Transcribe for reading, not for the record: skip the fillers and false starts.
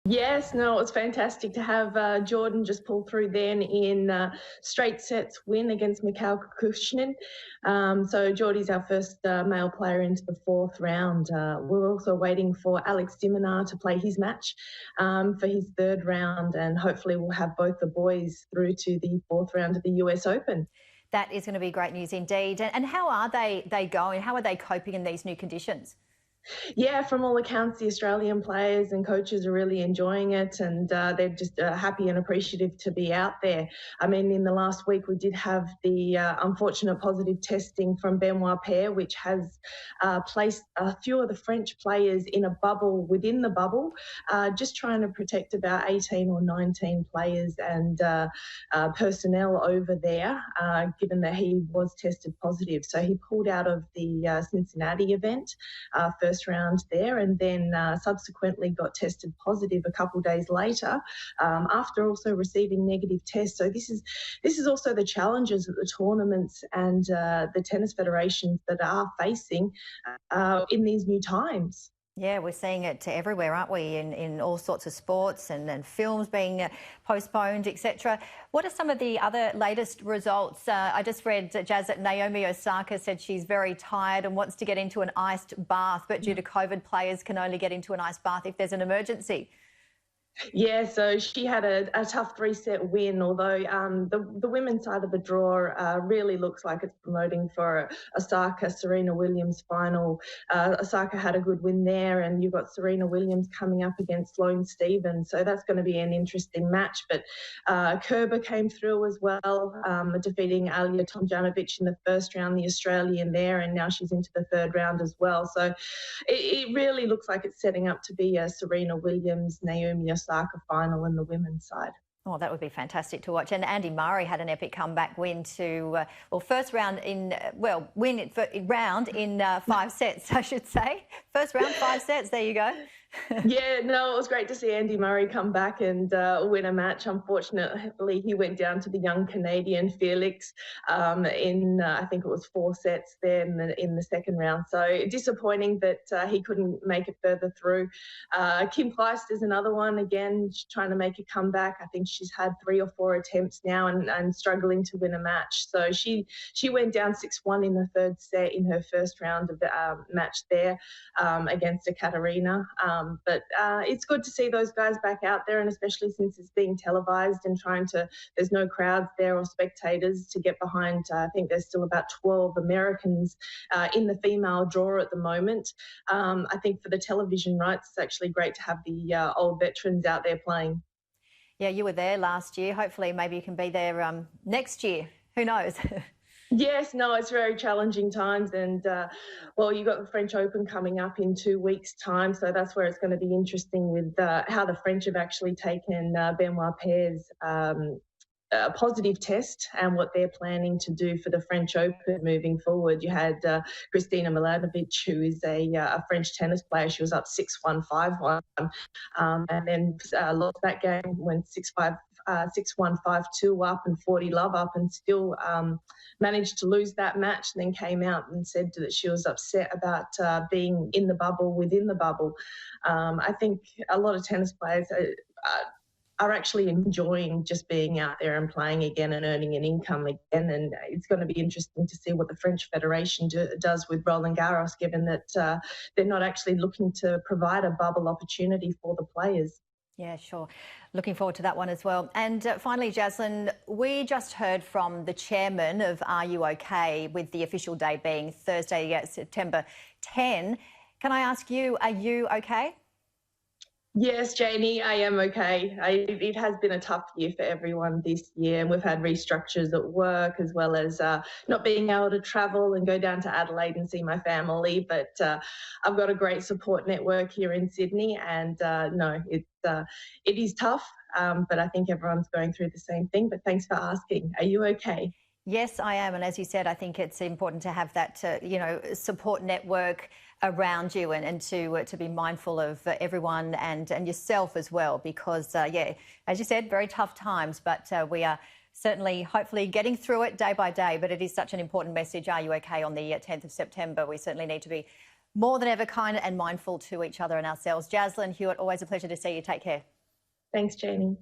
Yes, no, it was fantastic to have Jordan just pull through then in straight sets win against Mikhail Kukushnin. So Geordie's our first male player into the fourth round. We're also waiting for Alex Diminar to play his match for his third round, and hopefully we'll have both the boys through to the fourth round of the US Open. That is going to be great news indeed. And how are they going? How are they coping in these new conditions? Yeah, from all accounts, the Australian players and coaches are really enjoying it, and they're just happy and appreciative to be out there. I mean, in the last week, we did have the unfortunate positive testing from Benoit Paire, which has placed a few of the French players in a bubble within the bubble, just trying to protect about 18 or 19 players and personnel over there, given that he was tested positive. So he pulled out of the Cincinnati event first round there, and then subsequently got tested positive a couple of days later after also receiving negative tests. So this is also the challenges that the tournaments and the tennis federations that are facing in these new times. Yeah, we're seeing it everywhere, aren't we, in all sorts of sports and films being postponed, etc. What are some of the other latest results? I just read, Jazz, that Naomi Osaka said she's very tired and wants to get into an iced bath, but due to COVID, players can only get into an iced bath if there's an emergency. Yeah, so she had a tough three-set win, although the women's side of the draw really looks like it's promoting for Osaka, Serena Williams final. Osaka had a good win there, and you've got Serena Williams coming up against Sloane Stephens, so that's going to be an interesting match. But Kerber came through as well, defeating Alia Tomljanovic in the first round, the Australian there, and now she's into the third round as well. So it really looks like it's setting up to be a Serena Williams, Naomi Osaka final in the women's side. Oh, that would be fantastic to watch. And Andy Murray had an epic comeback win to, first round in, round in 5 sets, I should say. First round, 5 sets, there you go. Yeah, no, it was great to see Andy Murray come back and win a match. Unfortunately, he went down to the young Canadian Felix in, I think it was 4 sets there in the second round. So disappointing that he couldn't make it further through. Kim Kleist is another one, again, trying to make a comeback. I think she's had 3 or 4 attempts now and struggling to win a match. So she went down 6-1 in the third set in her first round of the match there against Ekaterina. But it's good to see those guys back out there, and especially since it's being televised and there's no crowds there or spectators to get behind. I think there's still about 12 Americans in the female draw at the moment. I think for the television rights, it's actually great to have the old veterans out there playing. Yeah, you were there last year. Hopefully maybe you can be there next year. Who knows? Yes, no, it's very challenging times, and you've got the French Open coming up in 2 weeks' time, so that's where it's going to be interesting with how the French have actually taken Benoit Paire's positive test and what they're planning to do for the French Open moving forward. You had Kristina Milanovic, who is a French tennis player. She was up 6-1, 5-1, and then lost that game, went 6-5. 6-1, 5-2 up and 40 love up, and still managed to lose that match, and then came out and said that she was upset about being in the bubble within the bubble. I think a lot of tennis players are actually enjoying just being out there and playing again and earning an income again. And it's going to be interesting to see what the French Federation does with Roland Garros, given that they're not actually looking to provide a bubble opportunity for the players. Yeah, sure. Looking forward to that one as well. And finally, Jaslyn, we just heard from the chairman of Are You OK, with the official date being Thursday, September 10. Can I ask you, are you OK? Yes, Janie, I am okay. It has been a tough year for everyone this year, and we've had restructures at work, as well as not being able to travel and go down to Adelaide and see my family. But I've got a great support network here in Sydney, and no, it is tough, but I think everyone's going through the same thing. But thanks for asking. Are you okay? Yes, I am. And as you said, I think it's important to have that, support network around you, and to be mindful of everyone and yourself as well, because, as you said, very tough times, but we are certainly, hopefully, getting through it day by day. But it is such an important message. Are you okay on the 10th of September? We certainly need to be more than ever kind and mindful to each other and ourselves. Jaslyn Hewitt, always a pleasure to see you. Take care. Thanks, Janie.